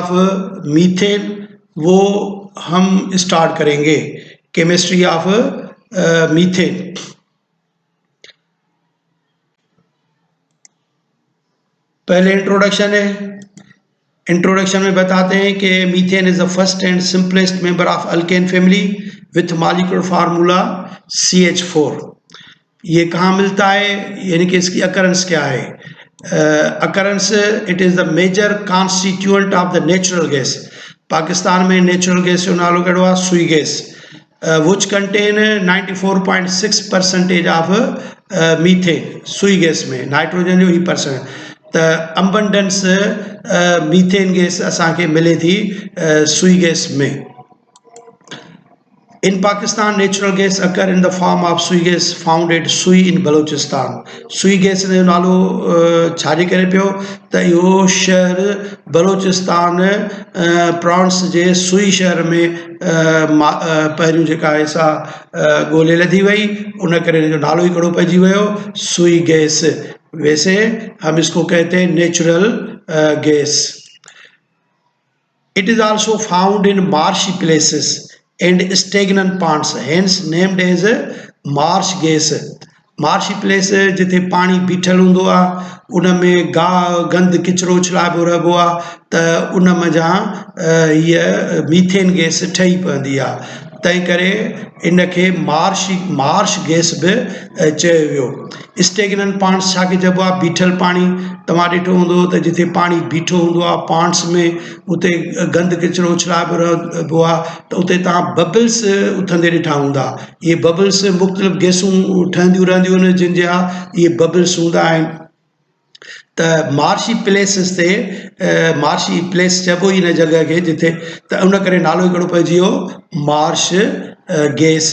Of methane वो हम start करेंगे। Chemistry of methane. पहले इंट्रोडक्शन है। इंट्रोडक्शन में बताते हैं कि methane is the first and simplest member of alkane family with molecular formula CH4। ये कहाँ मिलता है, यानी कि इसकी अकरेंस क्या है? Occurrence, it is the major constituent of the natural gas. Pakistan में नेचुरल गैस जो नालो कहिड़ो आहे, Sui gas, which contain 94.6% of methane. सुई गैस में नाइट्रोजन जो ही परसेंट त अबंडेंस मीथेन गैस असांखे मिले थी सुई गैस में। In Pakistan, natural gas occur in the form of sui gas found at Sui in Balochistan. Sui gas जो नालो छाजे करे पियो त इहो शहर बलोचिस्तान प्रांस जे सुई शहर में पहिरियों जेका आहे सा ॻोल्हे लधी वई, उन करे जो नालो ही कहिड़ो पइजी वियो, सुई गैस। वैसे हम इसको कहते हैं natural gas. It is also found in marshy places and stagnant ponds, hence named as marsh gas. Marshy place जिथे पानी बीठल हूंदो आहे, उन में गंद किचिरो उछलाइबो रहबो आहे, त उन मज़ा हीअ मीथेन गैस ठही पवंदी आहे। तंहिं करे इनखे मार्श गैस बि चयो वियो। स्टेगनेंट पॉन्ड्स छाखे चइबो आहे? बीठल पाणी। तव्हां ॾिठो हूंदो त जिथे पाणी बीठो हूंदो आहे पॉन्ड्स में, उते गंद किचिरो उछलाइबो रहबो आहे, त उते तव्हां बबल्स उथंदे ॾिठा हूंदा। इहे बबल्स मुख़्तलिफ़ गैसूं ठहंदियूं रहंदियूं आहिनि, जिन जा इहे बबल्स हूंदा आहिनि। त मार्शी प्लेसिस ते मार्शी प्लेस चइबो ई हिन जॻह खे जिथे, त उन करे नालो ही कहिड़ो पइजी वियो, मार्श गैस।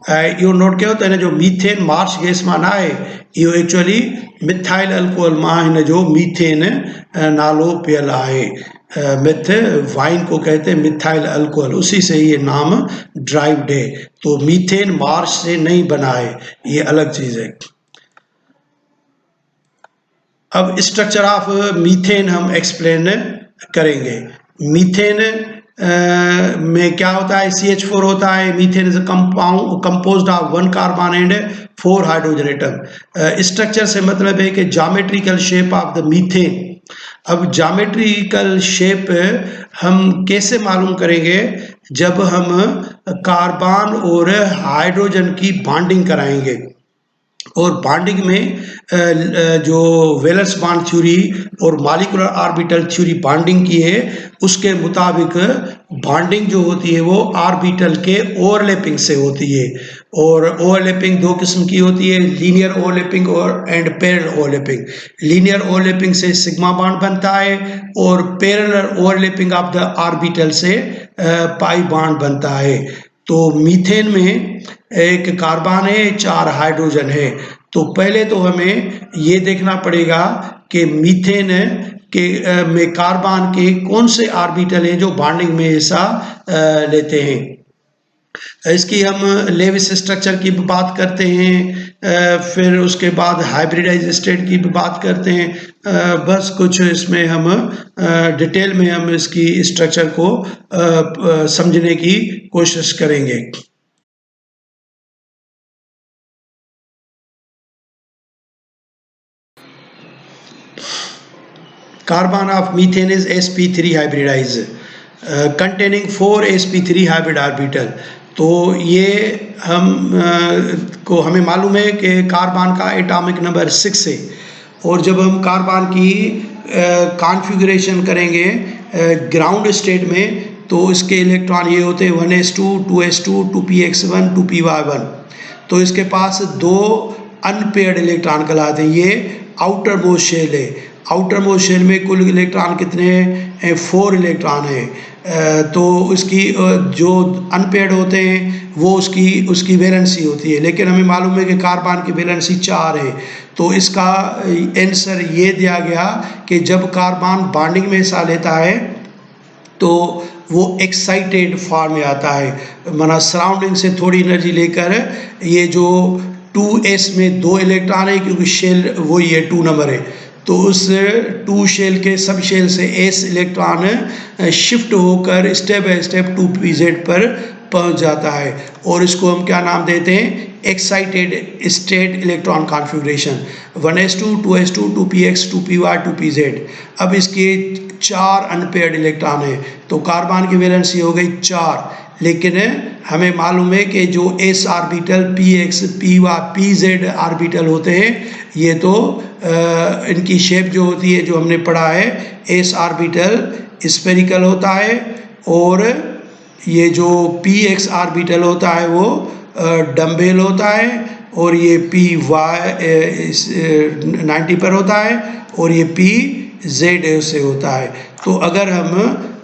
ऐं इहो नोट कयो त हिन जो मीथेन मार्श गैस मां न आहे, इहो एक्चुअली मिथाइल अल्कोहल मां हिन जो मीथेन नालो पियल आहे। मिथ वाइन को कहते हैं मिथाइल अल्कोहल, उसी से ये नाम ड्राइव्ड है। तो मीथेन मार्श से नहीं बना है, ये अलग चीज़ है। अब स्ट्रक्चर ऑफ मीथेन हम एक्सप्लेन करेंगे। मीथेन में क्या होता है? CH4 होता है। Methane is composed of 1 carbon and 4 hydrogen atom. Structure से मतलब है कि geometrical shape of the methane. अब ज्योमेट्रिकल शेप हम कैसे मालूम करेंगे? जब हम कार्बन और हाइड्रोजन की बॉन्डिंग कराएंगे, और बॉन्डिंग में जो वेलेंस बॉन्ड थ्योरी और मॉलिक्यूलर ऑर्बिटल थ्योरी बॉन्डिंग की है, उसके मुताबिक बॉन्डिंग जो होती है वो ऑर्बिटल के ओवरलैपिंग से होती है। और ओवरलैपिंग दो किस्म की होती है, लीनियर ओवरलैपिंग और and parallel overlapping. Linear overlapping से सिग्मा बॉन्ड बनता है, और parallel overlapping of the orbital से पाई बॉन्ड बनता है। तो मीथेन में एक कार्बन है, 4 हाइड्रोजन है। तो पहले तो हमें ये देखना पड़ेगा कि मीथेन के में कार्बन के कौन से ऑर्बिटल हैं जो बॉन्डिंग में हिस्सा लेते हैं। इसकी हम लेविस स्ट्रक्चर की भी बात करते हैं, फिर उसके बाद हाइब्रिडाइज स्टेट की भी बात करते हैं। बस कुछ इसमें हम डिटेल में हम इसकी स्ट्रक्चर को समझने की कोशिश करेंगे। Carbon of methane is sp3 hybridized, containing 4 sp3 hybrid orbital। तो ये हमें मालूम है कि कार्बन का एटॉमिक नंबर 6 है, और जब हम कार्बन की कॉन्फ़िगरेशन करेंगे ग्राउंड स्टेट में, तो इसके इलेक्ट्रॉन ये होते हैं 1s2, 2s2, 2px1, 2py1। तो इसके पास 2 अनपेयर्ड इलेक्ट्रॉन कहलाते हैं। ये आउटर मोस्ट शेल है। आउटर मोस्ट शेल में कुल इलेक्ट्रॉन कितने हैं? 4 इलेक्ट्रॉन हैं। तो उसकी जो अनपेयर्ड होते हैं वो उसकी वैलेंसी होती है, लेकिन हमें मालूम है कि कार्बन की वैलेंसी 4 है। तो इसका आंसर ये दिया गया कि जब कार्बन बॉन्डिंग में हिस्सा लेता है तो वो एक्साइटेड फॉर्म में आता है, माना सराउंडिंग से थोड़ी एनर्जी लेकर। ये जो 2s में 2 इलेक्ट्रॉन है, क्योंकि शेल वही है, 2 नंबर है, तो उस 2 शेल के सब शेल से s इलेक्ट्रॉन शिफ्ट होकर स्टेप बाय स्टेप 2pz पर पहुंच जाता है और इसको हम क्या नाम देते हैं, excited state electron configuration. 1s2 2s2 2px 2py 2pz। अब इसके 4 अनपेयर्ड इलेक्ट्रॉन है, तो कार्बन की वैलेंसी हो गई 4, लेकिन हमें मालूम है कि जो s orbital px py pz orbital होते हैं ये तो इनकी शेप जो होती है जो हमने पढ़ा है, s ऑर्बिटल स्फेरिकल होता है और ये जो px ऑर्बिटल होता है वो डम्बेल होता है और ये py 90 पर होता है और ये pz से होता है। तो अगर हम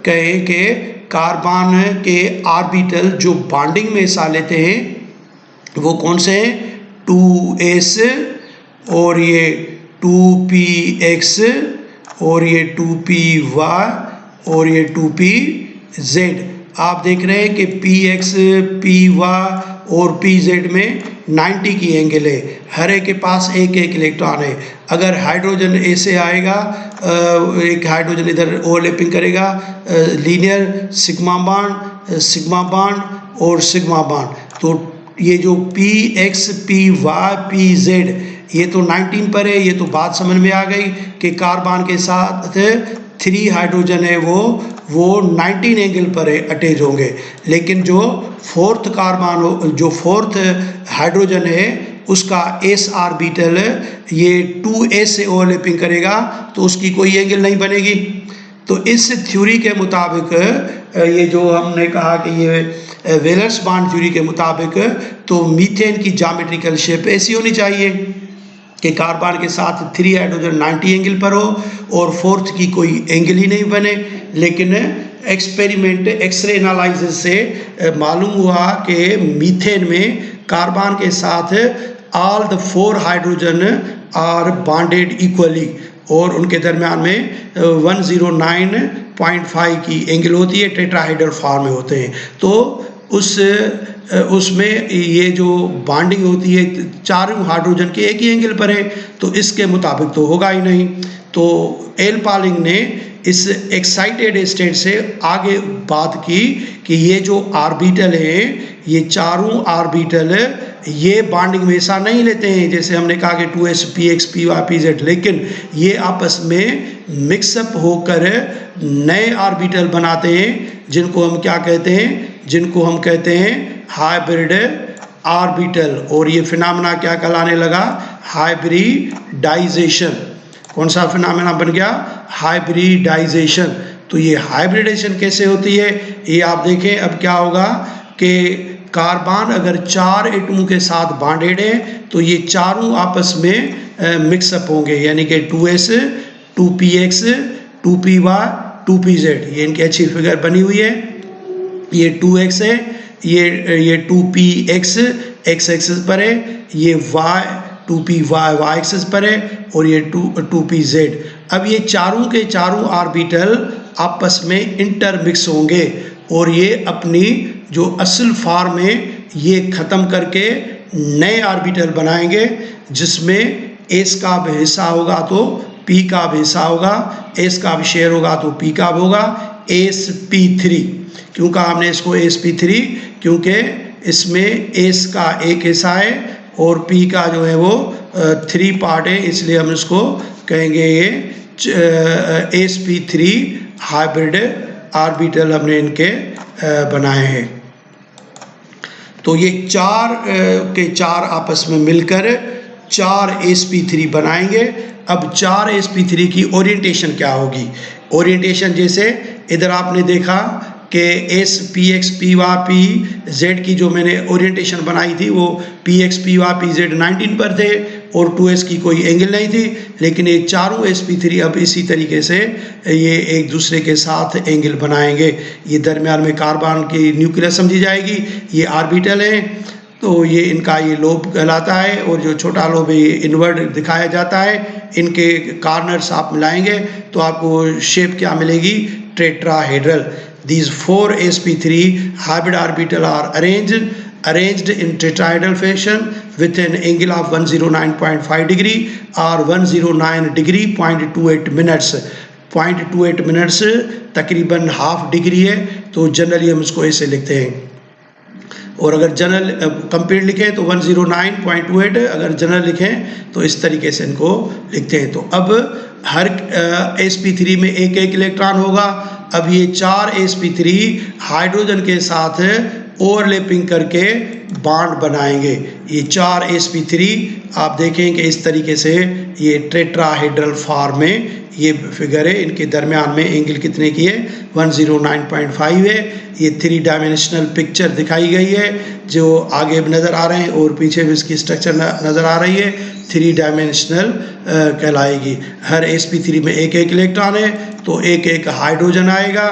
कहें कि कार्बन के ऑर्बिटल जो बॉन्डिंग में हिस्सा लेते हैं वो कौन से हैं, 2s और ये 2px और ये 2py और ये 2pz। आप देख रहे हैं कि px py और pz में 90 की एंगल है, हर एक के पास एक एक इलेक्ट्रॉन है। अगर हाइड्रोजन ए से आएगा, एक हाइड्रोजन इधर ओवरलैपिंग करेगा, लीनियर सिग्मा बॉन्ड और सिग्मा बॉन्ड, तो ये जो px py pz ये तो 19 पर है। ये तो बात समझ में आ गई कि कार्बन के साथ 3 हाइड्रोजन है वो 19 एंगल पर है, अटैच होंगे, लेकिन जो फोर्थ कार्बन जो फोर्थ हाइड्रोजन है उसका s ऑर्बिटल ये 2s से ओवरलैपिंग करेगा तो उसकी कोई एंगल नहीं बनेगी। तो इस थ्योरी के मुताबिक ये जो हमने कहा कि ये वेलर्स बॉन्ड थ्योरी के मुताबिक तो मीथेन की ज्योमेट्रिकल शेप ऐसी होनी चाहिए कि कार्बन के साथ 3 हाइड्रोजन 90 एंगल पर हो और फोर्थ की कोई एंगल ही नहीं बने। लेकिन एक्सपेरिमेंट एक्सरे एनालिसिस से मालूम हुआ कि मीथेन में कार्बन के साथ all the 4 hydrogen are bonded equally और उनके दरमियान में 109.5 की एंगल होती है, टेट्राहाइड्रल फॉर्म में होते हैं। तो उसमें ये जो बॉन्डिंग होती है चारों हाइड्रोजन के एक ही एंगल पर है, तो इसके मुताबिक तो होगा ही नहीं। तो एल पॉलिंग ने इस एक्साइटेड स्टेट से आगे बात की कि ये जो ऑर्बिटल है ये चारों ऑर्बिटल ये बॉन्डिंग में हिस्सा नहीं लेते हैं, जैसे हमने कहा कि 2s px py pz, लेकिन ये आपस में मिक्सअप होकर नए ऑर्बिटल बनाते हैं जिनको हम क्या कहते हैं, जिनको हम कहते हैं हाइब्रिड ऑर्बिटल। और ये फिनोमेना क्या कहलाने लगा, हाइब्रिडाइजेशन। कौन सा फिनोमेना बन गया, हाइब्रिडाइजेशन। तो ये हाइब्रिडेशन कैसे होती है ये आप देखें। अब क्या होगा कि कार्बन अगर 4 एटमों के साथ बॉन्डेड है तो ये चारों आपस में मिक्सअप होंगे, यानी कि 2s 2px 2py 2pz। ये इनकी अच्छी फिगर बनी हुई है। ये 2x है, ये 2px x एक्सिस पर है, ये y 2py y एक्सिस पर है और ये 2pz। अब ये चारों के चारों ऑर्बिटल आपस में इंटरमिक्स होंगे और ये अपनी जो असल फॉर्म है ये ख़त्म करके नए ऑर्बिटल बनाएंगे जिसमें s का भी हिस्सा होगा तो p का भी हिस्सा होगा, s का भी शेयर होगा तो p का भी होगा, sp3। क्यों कहा हमने इसको sp3, क्योंकि इसमें s का एक हिस्सा है और p का जो है वो 3 पार्ट है, इसलिए हम इसको कहेंगे ये sp3 हाइब्रिड ऑर्बिटल हमने इनके बनाए हैं। तो ये 4 के 4 आपस में मिलकर 4 sp3 बनाएंगे। अब 4 sp3 की ओरिएंटेशन क्या होगी, ओरिएंटेशन जैसे इधर आपने देखा कि s px py pz की जो मैंने ओरिएंटेशन बनाई थी वो px py pz 19 पर थे और 2s की कोई एंगल नहीं थी, लेकिन ये चारों sp3 अब इसी तरीके से ये एक दूसरे के साथ एंगल बनाएंगे। ये दरमियान में कार्बन की न्यूक्लियस समझी जाएगी, ये ऑर्बिटल है, तो ये इनका ये लोब कहलाता है और जो छोटा लोब है ये इनवर्ड दिखाया जाता है। इनके कॉर्नर्स आप मिलाएंगे तो आपको शेप क्या मिलेगी, tetrahedral. These 4 sp3 hybrid orbital are arranged arranged in tetrahedral fashion with an angle of 109.5 degree or 109 degree 0.28 minutes. 0.28 minutes तकरीबन हाफ डिग्री है, तो जनरली हम इसको ऐसे लिखते हैं। और अगर जनरल कंप्लीट लिखें तो 109.28, अगर जनरल लिखें तो इस तरीके से इनको लिखते हैं। तो अब हर sp3 में एक एक इलेक्ट्रॉन होगा। अब ये 4 sp3 हाइड्रोजन के साथ ओवरलैपिंग करके बॉन्ड बनाएंगे। ये 4 sp3 आप देखें कि इस तरीके से ये टेट्राहेड्रल फॉर्म में ये फिगर है। इनके दरमियान में एंगल कितने की है, 109.5 है। ये 3 डायमेंशनल पिक्चर दिखाई गई है, जो आगे भी नज़र आ रहे हैं और पीछे भी इसकी स्ट्रक्चर नज़र आ रही है। 3 डायमेंशनल कहलाएगी। हर sp3 में एक एक इलेक्ट्रॉन है, तो एक एक हाइड्रोजन आएगा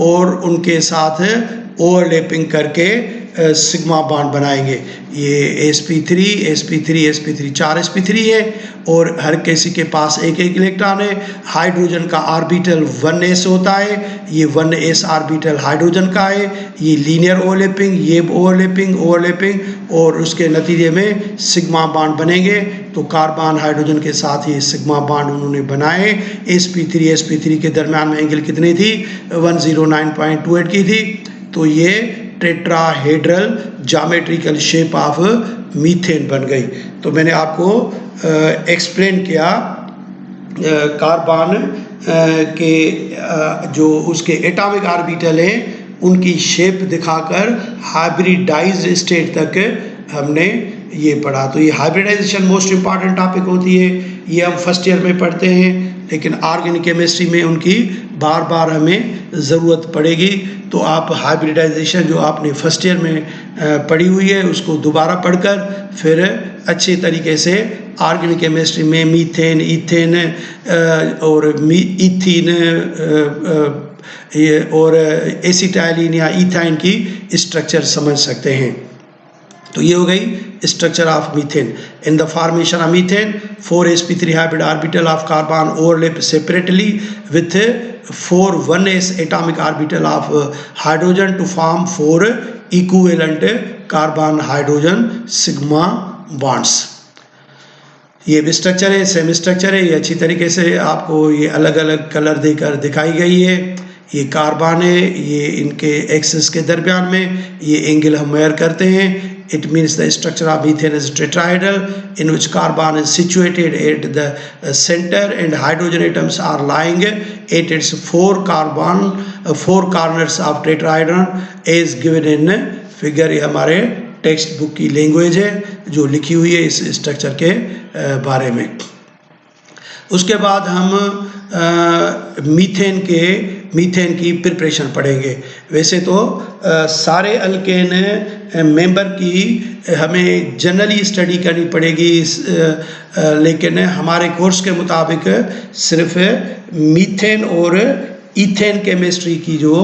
और उनके साथ ओवरलैपिंग करके सिग्मा बॉन्ड बनाएंगे। ये sp3 sp3 sp3 4 sp3 है और हर किसी के पास एक एक इलेक्ट्रॉन है। हाइड्रोजन का ऑर्बिटल 1s होता है, ये 1s ऑर्बिटल हाइड्रोजन का है। ये लीनियर ओवरलैपिंग, ये ओवरलैपिंग और उसके नतीजे में सिग्मा बॉन्ड बनेंगे। तो कार्बन हाइड्रोजन के साथ ये सिग्मा बॉन्ड उन्होंने बनाए। sp3 के दरम्यान में एंगल कितनी थी, 109.28 की थी। तो ये tetrahedral geometrical shape of methane बन गई। तो मैंने आपको एक्सप्लेन किया कार्बन के जो उसके एटॉमिक ऑर्बिटल हैं उनकी शेप दिखाकर हाइब्रिडाइज्ड स्टेट तक हमने ये पढ़ा। तो ये हाइब्रिडाइजेशन मोस्ट इम्पॉर्टेंट टॉपिक होती है, ये हम फर्स्ट ईयर में पढ़ते हैं, लेकिन ऑर्गेनिक केमिस्ट्री में उनकी बार बार हमें ज़रूरत पड़ेगी। तो आप हाइब्रिडाइजेशन जो आपने फर्स्ट ईयर में पढ़ी हुई है उसको दोबारा पढ़कर फिर अच्छे तरीके से ऑर्गेनिक केमिस्ट्री में मीथेन, ईथेन और ईथीन और एसिटाइलिन या ईथाइन की स्ट्रक्चर समझ सकते हैं। तो ये हो गई structure of methane. In the formation of methane 4 sp3 hybrid orbital of carbon overlap separately with 4 1s atomic orbital of hydrogen to form 4 equivalent carbon hydrogen sigma bonds. ये भी स्ट्रक्चर है, सेम स्ट्रक्चर है। ये अच्छी तरीके से आपको ये अलग अलग कलर देकर दिखाई गई है। ये कार्बन है, ये इनके एक्सिस के दरमियान में ये एंगल हम मेजर करते हैं। It means the structure of methane is tetrahedral in which carbon is situated at the center and hydrogen atoms are lying at its 4 corners of tetrahedron as given in figure। ये हमारे text book की language है जो लिखी हुई है इस structure के बारे में। उसके बाद हम मीथेन की प्रिपरेशन पढ़ेंगे। वैसे तो सारे अल्केन मेंबर की हमें जनरली स्टडी करनी पड़ेगी, लेकिन हमारे कोर्स के मुताबिक सिर्फ मीथेन और ईथेन केमिस्ट्री की जो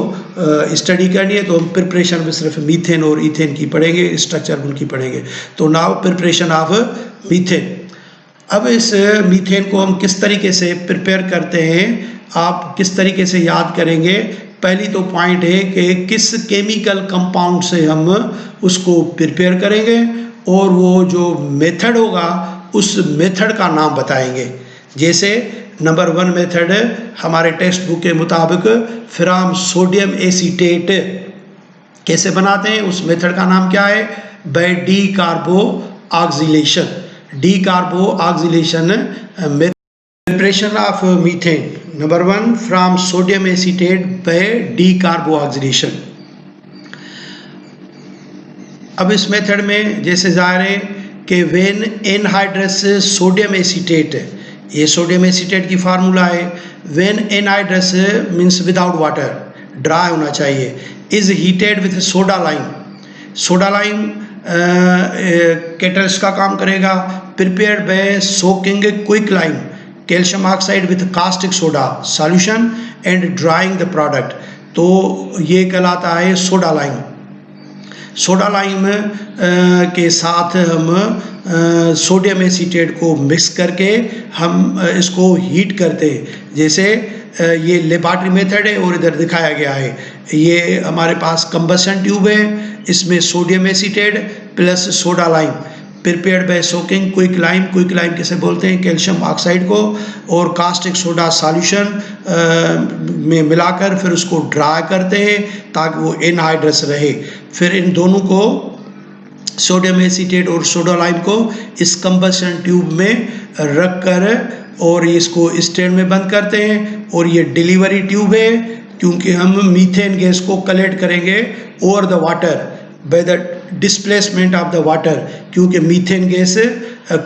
स्टडी करनी है, तो हम प्रिपरेशन में सिर्फ मीथेन और ईथेन की पढ़ेंगे, स्ट्रक्चर उनकी पढ़ेंगे। तो नाउ प्रिपरेशन ऑफ मीथेन। अब इस मीथेन को हम किस तरीके से प्रिपेयर करते हैं, आप किस तरीके से याद करेंगे। पहली तो पॉइंट है कि किस केमिकल कंपाउंड से हम उसको प्रिपेयर करेंगे और वो जो मेथड होगा उस मेथड का नाम बताएंगे। जैसे नंबर 1 मेथड हमारे टेक्स्ट बुक के मुताबिक फ्रॉम सोडियम एसीटेट कैसे बनाते हैं, उस मेथड का नाम क्या है, by decarboxylation. Decarboxylation preparation of methane. Number 1 from sodium acetate by decarboxylation. अब इस मेथड में जैसे जाहिर है कि व्हेन एनहाइड्रस सोडियम एसीटेट, ये सोडियम एसीटेट की फार्मूला है। When anhydrous means without water, dry होना चाहिए, is heated with soda lime. Soda lime catalyst का काम करेगा। Prepared by soaking quick lime calcium oxide with caustic soda solution and drawing the product. तो ये कहलाता है सोडा लाइम। सोडा लाइम के साथ हम सोडियम एसीटेट को मिक्स करके हम इसको हीट करते हैं। जैसे ये लेबॉरेटरी मेथड है और इधर दिखाया गया है। ये हमारे पास कंबशन ट्यूब है, इसमें sodium acetate plus soda lime prepared by soaking quick lime किसे बोलते हैं, कैल्शियम ऑक्साइड को, और कास्टिक सोडा सॉल्यूशन में मिलाकर फिर उसको ड्राई करते हैं ताकि वो एनहाइड्रस रहे। फिर इन दोनों को सोडियम एसीटेट और सोडा लाइम को इस कंबशन ट्यूब में रख कर और इसको स्टैंड में बंद करते हैं। और ये डिलीवरी ट्यूब है क्योंकि हम मीथेन गैस को कलेक्ट करेंगे over the water by the displacement of the water, क्योंकि मीथेन गैस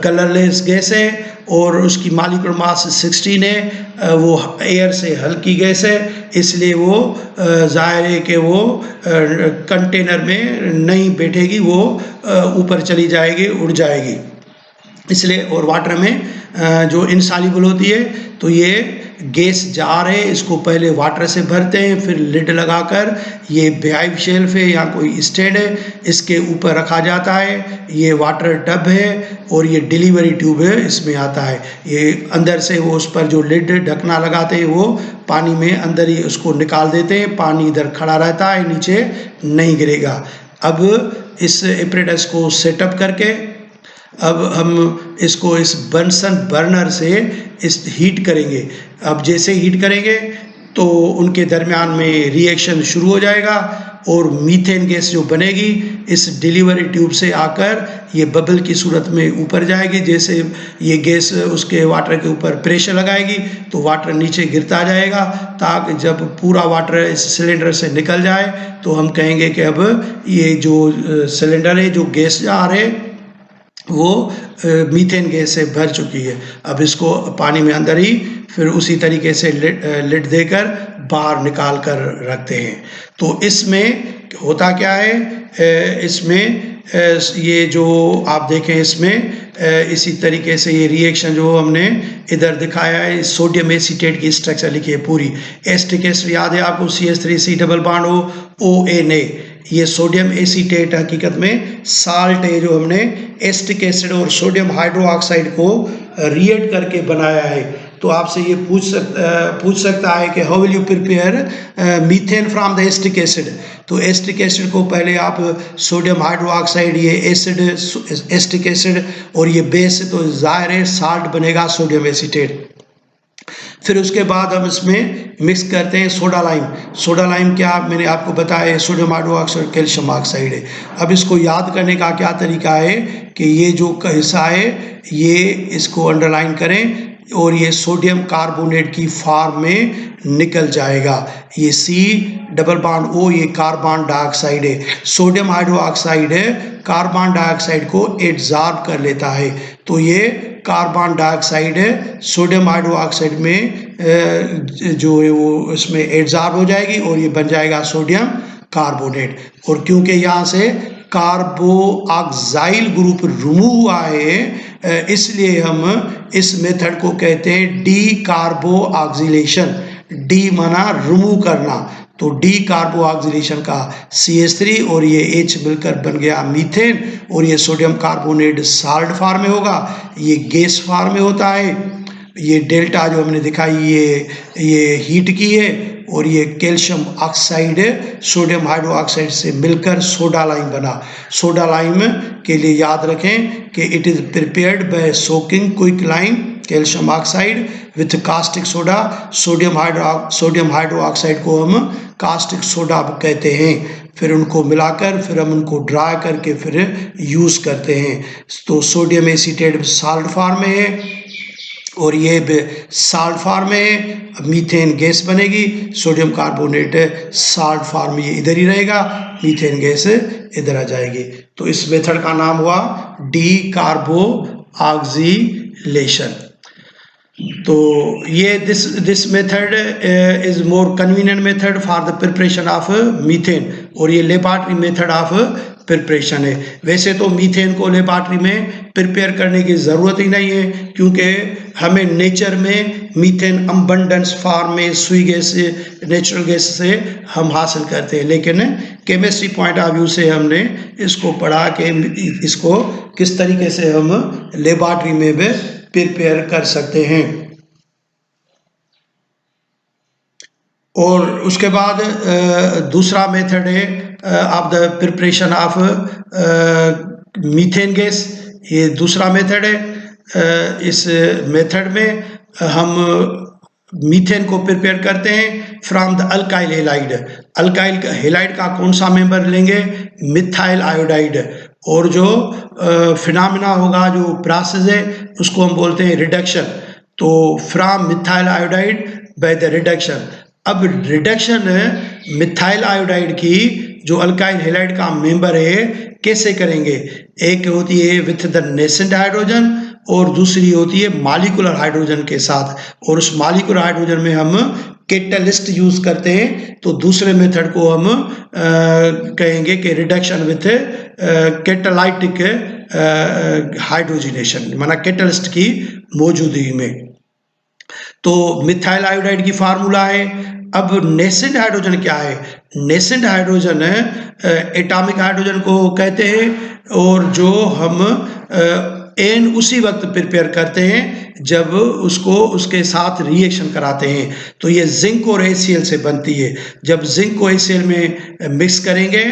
कलरलेस गैस है और उसकी मॉलिक्यूलर मास 16 है, वो एयर से हल्की गैस है, इसलिए वो जाहिर है कि वो कंटेनर में नहीं बैठेगी, वो ऊपर चली जाएगी, उड़ जाएगी इसलिए। और वाटर में जो इनसॉल्युबल होती है, तो ये गैस जार है, इसको पहले वाटर से भरते हैं, फिर लिड लगाकर ये बेहाइव शेल्फ है या कोई स्टैंड है, इसके ऊपर रखा जाता है। ये वाटर टब है और ये डिलीवरी ट्यूब है, इसमें आता है। ये अंदर से वो उस पर जो लिड ढकना लगाते हैं वो पानी में अंदर ही उसको निकाल देते हैं, पानी इधर खड़ा रहता है, नीचे नहीं गिरेगा। अब इस एपरेटस को सेटअप करके अब हम इसको इस बंसन बर्नर से इस हीट करेंगे। अब जैसे हीट करेंगे तो उनके दरमियान में रिएक्शन शुरू हो जाएगा और मीथेन गैस जो बनेगी इस डिलीवरी ट्यूब से आकर ये बबल की सूरत में ऊपर जाएगी। जैसे ये गैस उसके वाटर के ऊपर प्रेशर लगाएगी तो वाटर नीचे गिरता जाएगा, ताकि जब पूरा वाटर इस सिलेंडर से निकल जाए तो हम कहेंगे कि अब ये जो सिलेंडर है, जो गैस जार है, वो मीथेन गैस से भर चुकी है। अब इसको पानी में अंदर ही फिर उसी तरीके से लिड देकर बाहर निकाल कर रखते हैं। तो इसमें होता क्या है, इसमें ये जो आप देखें, इसमें इसी तरीके से ये रिएक्शन जो हमने इधर दिखाया है, सोडियम एसीटेट की स्ट्रक्चर लिखी है पूरी। एसिटिक एसिड याद है आपको, CH3C डबल बॉन्ड ONA, ये सोडियम एसीटेट हकीकत में साल्ट है जो हमने एसिटिक एसिड और सोडियम हाइड्रोक्साइड को रिएक्ट करके बनाया है। तो आपसे ये पूछ सकता है कि how will you prepare methane from the acetic acid. तो एसिटिक एसिड को पहले आप सोडियम हाइड्रोक्साइड, ये एसिड एसिटिक एसिड और ये बेस, तो जाहिर है साल्ट बनेगा सोडियम एसीटेट। फिर उसके बाद हम इसमें मिक्स करते हैं सोडा लाइम। सोडा लाइम क्या मैंने आपको बताया, सोडियम हाइड्रोक्साइड कैल्शियम ऑक्साइड है। अब इसको याद करने का क्या तरीका है कि ये जो हिस्सा है ये इसको अंडरलाइन करें और ये सोडियम कार्बोनेट की फॉर्म में निकल जाएगा। ये C डबल बॉन्ड O, ये कार्बन डाइऑक्साइड है। सोडियम हाइड्रोक्साइड है, कार्बन डाइऑक्साइड को एब्जॉर्ब कर लेता है, तो ये कार्बन डाइऑक्साइड है सोडियम हाइड्रोक्साइड में जो है वो इसमें एब्जॉर्ब हो जाएगी और ये बन जाएगा सोडियम कार्बोनेट। और क्योंकि यहाँ से कार्बोऑक्साइल ग्रुप रिमूव हुआ है, इसलिए हम इस मेथड को कहते हैं डी कार्बोऑक्सिलेशन। डी माना रिमूव करना, तो डी कार्बोऑक्सिलेशन का CH3 और ये H मिलकर बन गया मीथेन, और ये सोडियम कार्बोनेट साल्ट फॉर्म में होगा, ये गैस फॉर्म में होता है। ये डेल्टा जो हमने दिखाई ये हीट की है, और ये कैल्शियम ऑक्साइड सोडियम हाइड्रोक्साइड से मिलकर सोडा लाइम बना। सोडा लाइम के लिए याद रखें कि it is prepared by soaking quick lime calcium oxide with caustic soda. Sodium hydroxide को हम कास्टिक सोडा कहते हैं। फिर उनको मिलाकर फिर हम उनको ड्राई करके फिर यूज़ करते हैं। तो सोडियम एसीटेट साल्ट फॉर्म में है और ये साल्ट फॉर्म में है, मीथेन गैस बनेगी। सोडियम कार्बोनेट साल्ट फॉर्म ये इधर ही रहेगा, मीथेन गैस इधर आ जाएगी। तो इस मेथड का नाम हुआ डी कार्बो ऑक्सिलेशन। तो ये this method is more convenient method for the preparation of methane, और ये लेबॉरेटरी मेथड ऑफ प्रिपरेशन है। वैसे तो मीथेन को लेबॉरेटरी में प्रिपेयर करने की ज़रूरत ही नहीं है, क्योंकि हमें नेचर में मीथेन अबंडेंस फॉर्म में सुई गैस नेचुरल गैस से हम हासिल करते हैं। लेकिन केमिस्ट्री पॉइंट ऑफ व्यू से हमने इसको पढ़ा कि इसको किस तरीके से हम लेबॉरेटरी में भी प्रिपेयर कर सकते हैं। और उसके बाद दूसरा मेथड है of the preparation of methane gas. ये दूसरा मेथड है। इस मेथड में हम मीथेन को प्रिपेयर करते हैं from the alkyl halide. Alkyl halide का कौन सा मेंबर लेंगे? Methyl iodide. और जो फिनोमेना होगा, जो प्रोसेस है, उसको हम बोलते हैं रिडक्शन। तो from methyl iodide by the reduction. अब रिडक्शन मिथाइल आयोडाइड की जो अल्काइल हेलाइड का मेंबर है कैसे करेंगे? एक होती है विथ द नेसेंट हाइड्रोजन और दूसरी होती है मॉलिक्यूलर हाइड्रोजन के साथ। और उस मॉलिक्यूलर हाइड्रोजन में हम कैटलिस्ट यूज करते हैं। तो दूसरे मेथड को हम कहेंगे कि रिडक्शन विथ कैटालाइटिक हाइड्रोजिनेशन, माना कैटलिस्ट की मौजूदगी में। तो मिथाइल आयोडाइड की फार्मूला है। अब नेसेंट हाइड्रोजन क्या है? नेसेंट हाइड्रोजन एटॉमिक हाइड्रोजन को कहते हैं, और जो हम एन उसी वक्त प्रिपेयर करते हैं जब उसको उसके साथ रिएक्शन कराते हैं। तो ये जिंक और HCl से बनती है। जब जिंक को HCl में मिक्स करेंगे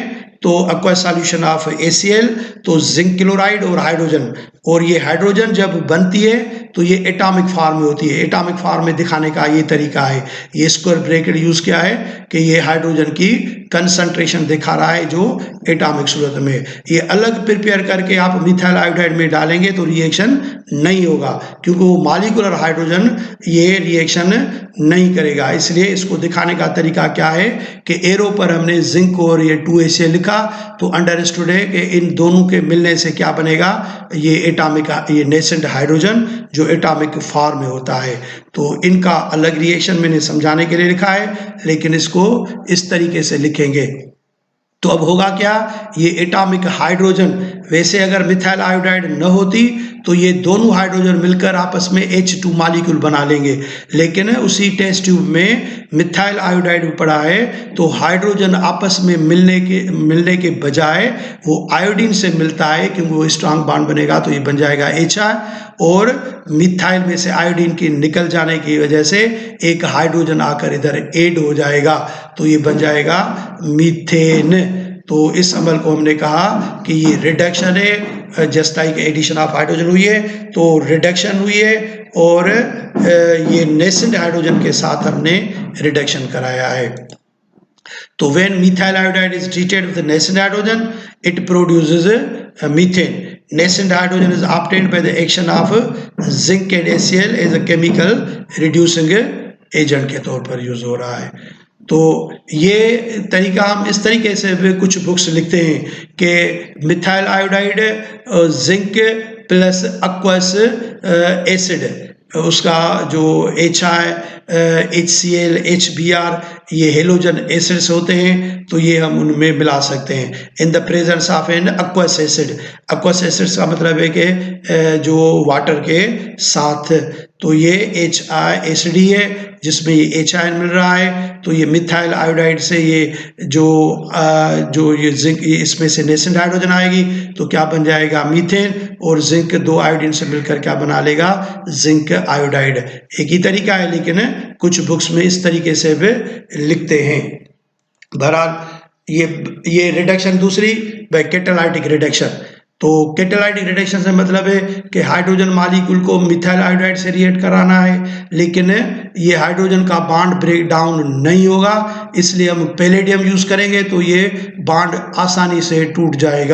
तो aqueous सॉल्यूशन ऑफ HCl, तो जिंक क्लोराइड और हाइड्रोजन, और ये हाइड्रोजन जब बनती है तो ये एटॉमिक फॉर्म में होती है। एटॉमिक फॉर्म में दिखाने का ये तरीका है। ये स्क्वायर ब्रैकेट यूज किया है कि ये हाइड्रोजन की कंसंट्रेशन दिखा रहा है जो एटॉमिक सूरत में। ये अलग प्रिपेयर करके आप मिथाइल आयोडाइड में डालेंगे तो रिएक्शन नहीं होगा, क्योंकि वो मॉलिक्यूलर हाइड्रोजन ये रिएक्शन नहीं करेगा। इसलिए इसको दिखाने का तरीका क्या है कि एरो पर हमने जिंक और ये 2HCl लिखा, तो अंडरस्टूड है कि इन दोनों के मिलने से क्या बनेगा? ये एटॉमिक, ये नेसेंट हाइड्रोजन जो एटॉमिक फॉर्म में होता है। तो इनका अलग रिएक्शन मैंने समझाने के लिए लिखा है, लेकिन इसको इस तरीके से लिखेंगे। तो अब होगा क्या? ये एटॉमिक हाइड्रोजन, वैसे अगर मिथाइल आयोडाइड न होती तो ये दोनों हाइड्रोजन मिलकर आपस में H2 मॉलिक्यूल बना लेंगे, लेकिन उसी टेस्ट ट्यूब में मिथाइल आयोडाइड पड़ा है तो हाइड्रोजन आपस में मिलने के बजाय वो आयोडीन से मिलता है, क्योंकि वो स्ट्रांग बॉन्ड बनेगा तो ये बन जाएगा HI, और मिथाइल में से आयोडीन के निकल जाने की वजह से एक हाइड्रोजन आकर इधर ऐड हो जाएगा, तो ये बन जाएगा मीथेन। तो इस अमल को हमने कहा कि ये रिडक्शन है, just like addition of hydrogen हुई है तो रिडक्शन हुई है, और ये नेसेंट हाइड्रोजन के साथ हमने रिडक्शन कराया है। तो when methyl iodide is treated with nascent hydrogen, it produces methane. Nascent hydrogen is obtained by the action of zinc and HCl as a chemical reducing agent के तौर पर यूज हो रहा है। तो ये तरीका हम इस तरीके से भी कुछ बुक्स लिखते हैं कि methyl iodide zinc plus aqueous acid, उसका जो HI, HCl, HBr ये हेलोजन एसिड्स होते हैं, तो ये हम उनमें मिला सकते हैं in the presence of an aqueous acid. aqueous acids का मतलब है कि जो वाटर के साथ, तो ये HI एसिड ही है जिसमें ये HI मिल रहा है। तो ये मिथाइल आयोडाइड से ये जो ये जिंक, इसमें से नेसेंट हाइड्रोजन आएगी तो क्या बन जाएगा? मीथेन, और जिंक दो आयोडीन से मिलकर क्या बना लेगा? Zinc iodide. एक ही तरीका है, लेकिन कुछ बुक्स में इस तरीके से भी लिखते हैं। बहरहाल ये रिडक्शन दूसरी बाय कैटालाइटिक रिडक्शन। तो कैटालाइटिक रिडक्शन से मतलब है कि हाइड्रोजन मॉलिक्यूल को मिथाइल आयोडाइड से रिएक्ट कराना है, लेकिन ये हाइड्रोजन का बॉन्ड ब्रेक डाउन नहीं होगा, इसलिए हम पैलेडियम यूज करेंगे तो ये बॉन्ड आसानी से टूट जाएगा।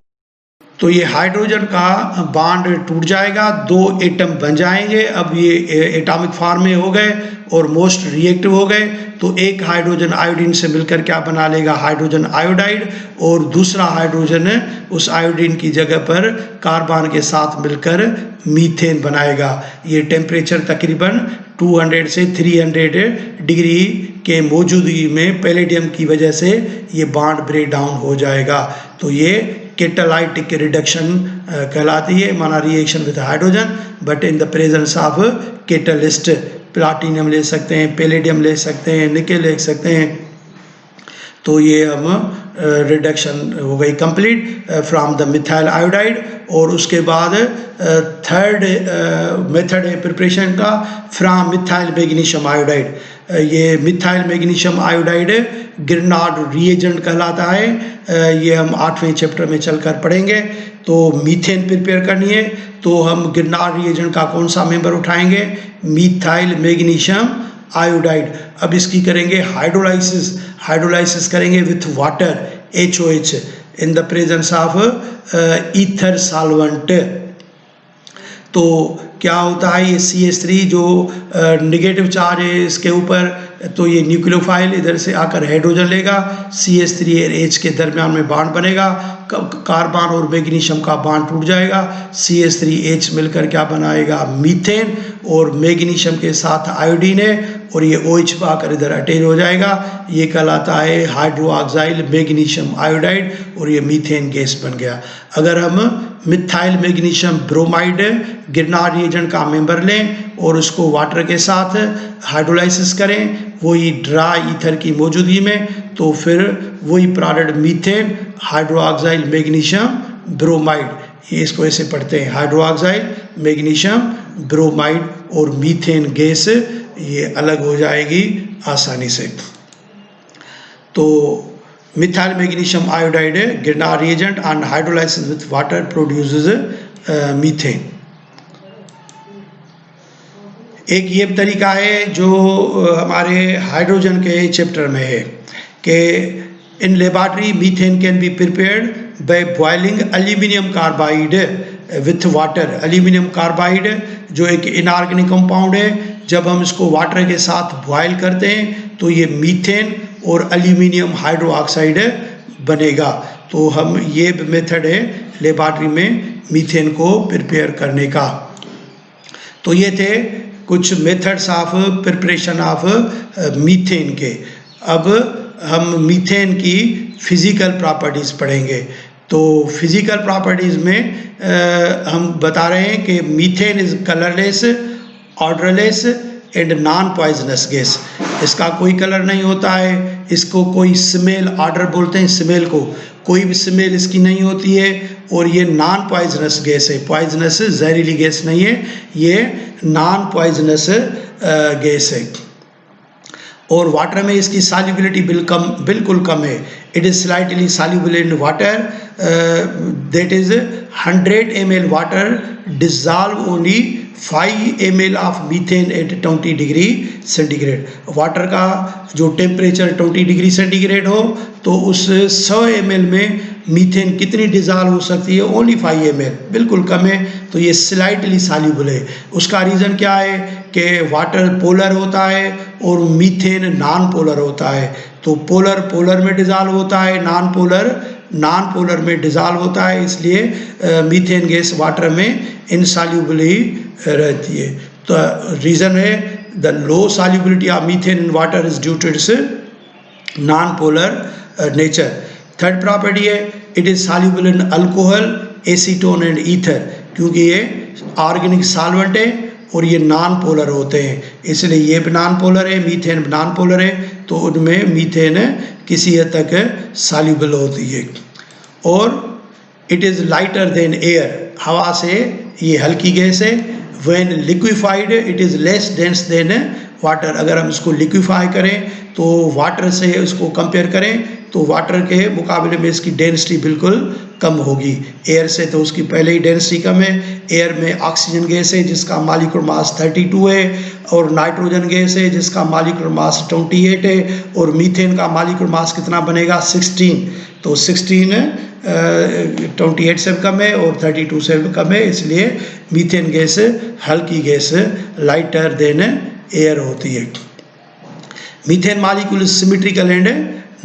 तो ये हाइड्रोजन का बॉन्ड टूट जाएगा, दो एटम बन जाएंगे। अब ये एटॉमिक फॉर्म में हो गए और मोस्ट रिएक्टिव हो गए, तो एक हाइड्रोजन आयोडीन से मिलकर क्या बना लेगा? हाइड्रोजन आयोडाइड, और दूसरा हाइड्रोजन उस आयोडीन की जगह पर कार्बन के साथ मिलकर मीथेन बनाएगा। ये टेम्परेचर तकरीबन 200 से 300 डिग्री के मौजूदगी में पैलेडियम की वजह से ये बॉन्ड ब्रेक डाउन हो जाएगा। तो ये कैटालाइटिक रिडक्शन कहलाती है, माना reaction with hydrogen but in the presence of catalyst. Platinum ले सकते हैं, पैलेडियम ले सकते हैं, निकेल ले सकते हैं। तो ये हम रिडक्शन हो गई complete from the methyl iodide. और उसके बाद थर्ड मेथड है प्रिपरेशन का फ्रॉम मिथाइल मैग्नीशियम आयोडाइड। ये methyl magnesium iodide Grignard reagent कहलाता है। ये हम 8वें चैप्टर में चलकर पढ़ेंगे। तो मीथेन प्रिपेयर करनी है तो हम गिरनार्ड रिएजेंट का कौन सा मेंबर उठाएंगे, मिथाइल मैग्नीशियम आयोडाइड। अब इसकी करेंगे हाइड्रोलाइसिस, हाइड्रोलाइसिस करेंगे with water HOH in the presence of ether solvent. तो क्या होता है, ये CH3 जो नेगेटिव चार्ज है इसके ऊपर, तो ये न्यूक्लियोफाइल इधर से आकर हाइड्रोजन लेगा, CH3 और H के दरमियान में बॉन्ड बनेगा, कार्बन और मैग्नीशियम का बॉन्ड टूट जाएगा, CH3H मिलकर क्या बनाएगा, मीथेन, और मैग्नीशियम के साथ आयोडीन है और ये OH आकर इधर अटैच हो जाएगा। ये कहलाता है हाइड्रोक्साइल मैग्नीशियम आयोडाइड और ये मीथेन गैस बन गया। अगर हम मिथाइल मैग्नीशियम ब्रोमाइड गिरनार्ड रिएजेंट का मेंबर लें और उसको वाटर के साथ हाइड्रोलाइसिस करें वही ड्राई ईथर की मौजूदगी में, तो फिर वही product methane hydroxyl magnesium bromide, ये इसको ऐसे पढ़ते हैं हाइड्रोक्साइल मैग्नीशियम ब्रोमाइड, और मीथेन गैस ये अलग हो जाएगी आसानी से। तो methyl magnesium iodide Grignard reagent and hydrolysis with water produces methane. एक ये तरीका है जो हमारे हाइड्रोजन के चैप्टर में है कि in laboratory methane can be prepared by boiling aluminium carbide with water. Aluminium carbide जो एक इनऑर्गेनिक कंपाउंड है, जब हम इसको वाटर के साथ बॉयल करते हैं तो ये मीथेन और एल्यूमिनियम हाइड्रोक्साइड बनेगा। तो हम ये मेथड है लेबोरेटरी में मीथेन को प्रिपेयर करने का। तो ये थे कुछ methods of preparation of methane के। अब हम मीथेन की फिजिकल प्रॉपर्टीज़ पढ़ेंगे। तो फिजिकल प्रॉपर्टीज़ में हम बता रहे हैं कि methane is colourless, odourless and non poisonous gas. इसका कोई कलर नहीं होता है, इसको कोई स्मेल, ऑर्डर बोलते हैं स्मेल को, कोई भी स्मेल इसकी नहीं होती है, और ये नॉन पॉइजनस गैस है। पॉइजनस जहरीली गैस नहीं है, ये नॉन पॉइजनस गैस है। और वाटर में इसकी सॉल्युबिलिटी बिल्कुल कम है। It is slightly soluble in water, that is 100 ml water dissolve only 5 ml of methane at 20 degree centigrade. Water का जो टेम्परेचर 20 डिग्री सेंटीग्रेड हो तो उस 100 ml में मीथेन कितनी डिजॉल्व हो सकती है, ओनली 5 ml, बिल्कुल कम है। तो ये स्लाइटली सॉल्युबल है। उसका रीज़न क्या है कि वाटर पोलर होता है और मीथेन नॉन पोलर होता है। तो पोलर पोलर में डिजॉल्व होता है, नॉन पोलर में डिजॉल्व होता है, इसलिए मीथेन गैस वाटर में इनसॉल्युबल ही रहती है। तो रीज़न है the low solubility of methane in water is due to its non polar nature. Third property है it is soluble in alcohol, acetone and ether, क्योंकि ये ऑर्गेनिक सॉल्वेंट है और ये नॉन पोलर होते हैं, इसलिए ये भी नॉन पोलर है, मीथेन नॉन पोलर है, तो उनमें मीथेन किसी हद तक सॉल्युबल होती है। और it is lighter than air, हवा से ये हल्की गैस है। When liquefied it is less dense then water. अगर हम इसको लिक्विफाई करें तो वाटर से इसको कंपेयर करें तो वाटर के मुकाबले में इसकी डेंसिटी बिल्कुल कम होगी। एयर से तो उसकी पहले ही डेंसिटी कम है। एयर में ऑक्सीजन गैस है जिसका मॉलिक्यूलर मास 32 है, और नाइट्रोजन गैस है जिसका मॉलिक्यूलर मास 28 है, और मीथेन का मॉलिक्यूलर मास कितना बनेगा 16। तो 16 28 से कम है और 32 से कम है, इसलिए मीथेन गैस हल्की गैस, लाइटर देन एयर होती है। Methane molecule symmetrical and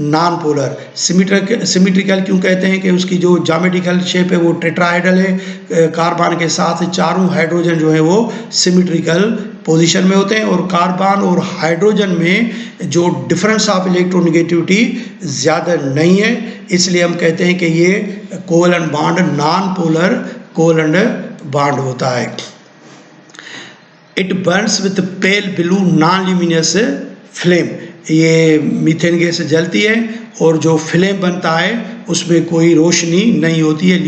non polar. Symmetrical क्यों कहते हैं कि उसकी जो ज्योमेट्रिकल शेप है वो टेट्राहेड्रल है। कार्बन के साथ चारों हाइड्रोजन जो है वो सिमेट्रिकल पोजीशन में होते हैं, और कार्बन और हाइड्रोजन में जो डिफरेंस ऑफ इलेक्ट्रोनेगेटिविटी ज़्यादा नहीं है, इसलिए हम कहते हैं कि ये covalent bond non polar covalent bond होता है। It Burns with pale blue non luminous flame. ये मीथेन गैस जलती है और जो फ्लेम बनता है उसमें कोई रोशनी नहीं होती है,